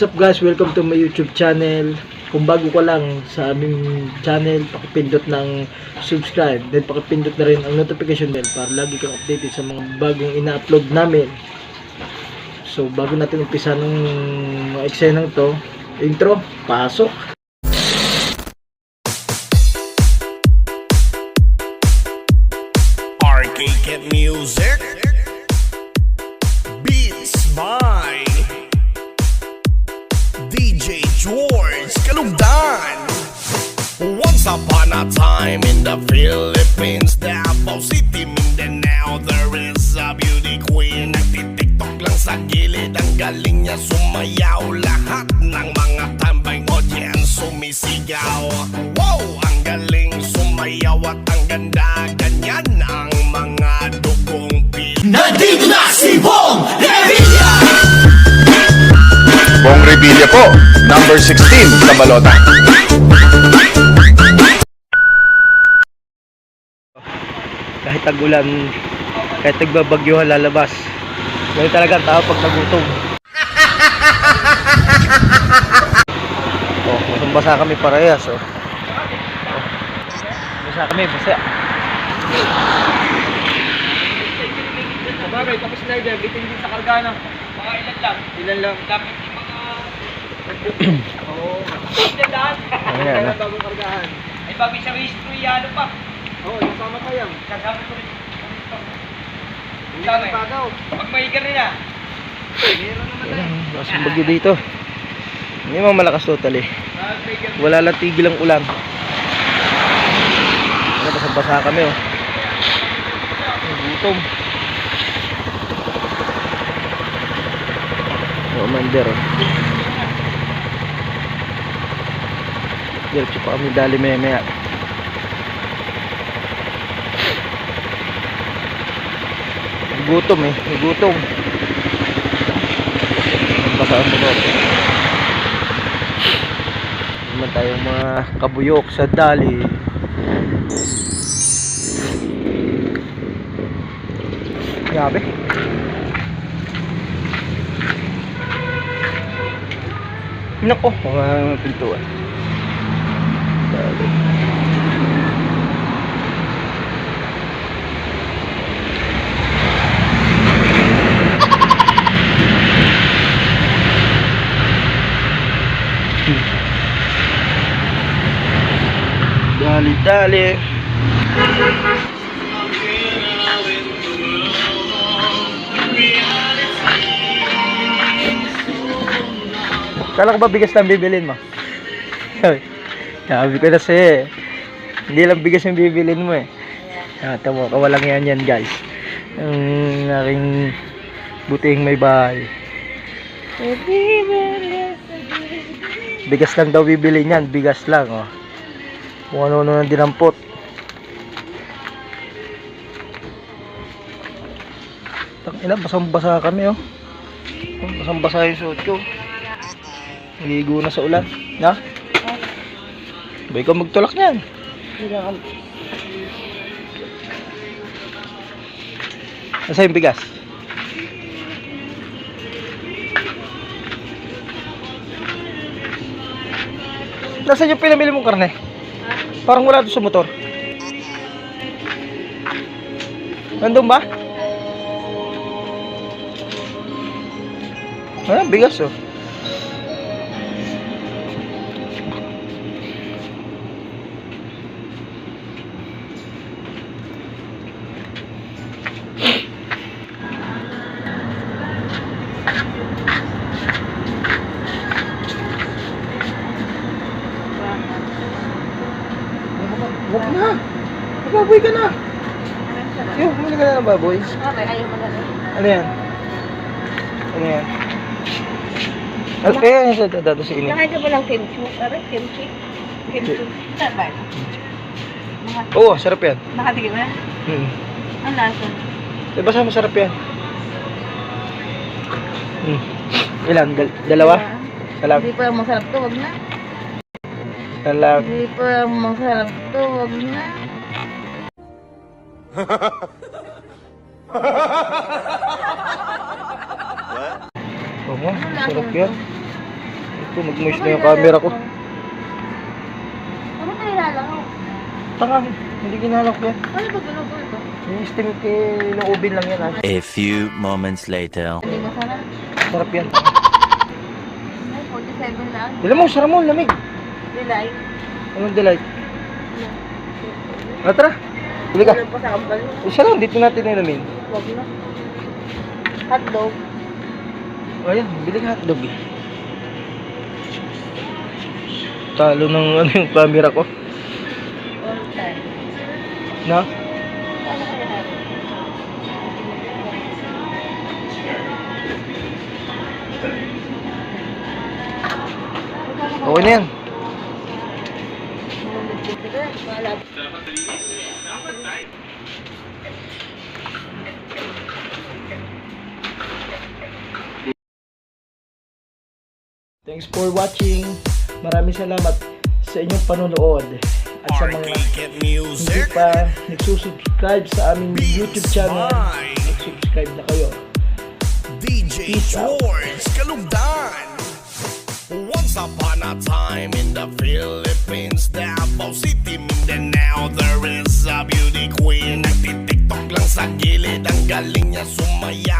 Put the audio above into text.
What's up guys? Welcome to my YouTube channel. Kung bago ka lang sa aming channel, pakipindot ng subscribe. Then pakipindot na rin ang notification bell para lagi kang updated sa mga bagong ina-upload namin. So bago natin umpisa ng mga eksenang to, intro, pasok! Arcade music, beats by DJ George Kalugdan. Once upon a time in the Philippines, Davao City, Mindanao, there is a beauty queen. Nagtitiktok lang sa gilid, ang galing niya sumayaw. Lahat ng mga tambay audience sumisigaw. Wow, ang galing sumayaw at ang ganda. Ganyan ang mga dugong Pilipinas. Nandito na si Bong Revilla! Bong Revilla po, number 16 sa balota. Kahit tagulan, kahit nagbabagyuhan lalabas. Ganyan talaga ang tao pag nagutom. Oh, basang-basa kami parehas, oh. Basa kami, basa. Sabagay, tapos slider, bitin din sa kargana. Mga ilan lang. Ilan lang. Dapat yung mga... Oo. Ilan lang. Kaya bagong kargahan. Ay, bago siya registro, yalo pa. Oo, nasama pa yan. Kasama ko rin. Hindi ka nagpagaw. Pag mahigar nila. Meron naman na. Lakas yung bagyo dito. Hindi mo malakas totally. Wala lang tigil ang ulan. Basang-basa kami, oh. Gutom. Oh, mander, oh. Diretso pa kami dali maya. Gutom, eh. Gutom. Basa ang motor. Naman tayong mga kabuyok sa dali. Grabe. Nako, mga pintuan. Grabe. Dali. Kala ko ba bigas lang bibilin mo? Sabi ko na sa'yo, hindi lang bigas yung bibilin mo, eh. Tamo, kawalang yan guys. Ang aking buting may bahay. Bigas lang daw bibilin yan, bigas lang, oh. Kung ano-ano nang dinampot. Tangina, basang-basa kami, oh. Basang-basa yung suot ko. Naligo na sa ulan. Ha? Ba ikaw magtulak niyan? Nasa yung bigas? Nasaan yung pinamili mong karne? Parang wala doon sa motor. Nandun ba? Ah, bigas, oh. Huwag na. Baboy ka na. Yung, humuli ka na ng baboy. Okay, ayaw mo na rin. Ano yan? Ano yan? Yan sa dato sa ini. Nakain ka ba ng kimchi? Aray, kimchi. Kimchi. Sarap. Oo, sarap yan. Nakatigil na? Ang lasa. Basta masarap yan. Ilan? Dalawa? Salam. Hindi pa masarap to, wag na. Salam. Hindi pa masarap to, wag na. Oo, sarap yan. Ito, mag-moist na yung camera ko. Ano kayo lalaro? Taka, hindi ginalak yan. Ano ba ginagawa ito? Yung steam inuubin lang yan ha. A few moments later. Hindi mo sana. Sarap yan. Ay, 47 lang. Dila mo, sara mo, lamig. Delay. Anong delight? Ah, tara. Bili ka. Wala pa sa kambal mo. Isa lang, dito natin ilamin. Huwag na. Hotdog. Ayan, bili ka hotdog eh. Talo ng ano yung camera ko. All time. Na? Ano kaya natin? Okay na yan. Wala. Thanks for watching. Maraming salamat sa inyong panonood. At sa mga Arcade hindi music. pa nagsusubscribe sa aming YouTube channel, Fine. mag-subscribe na kayo. DJ Peace out. George Kalugdan. Once upon a time in the Philippines, Davao City, Mindanao, there is a beauty queen. Nagtitiktok lang sa gilid, ang galing niya sumaya.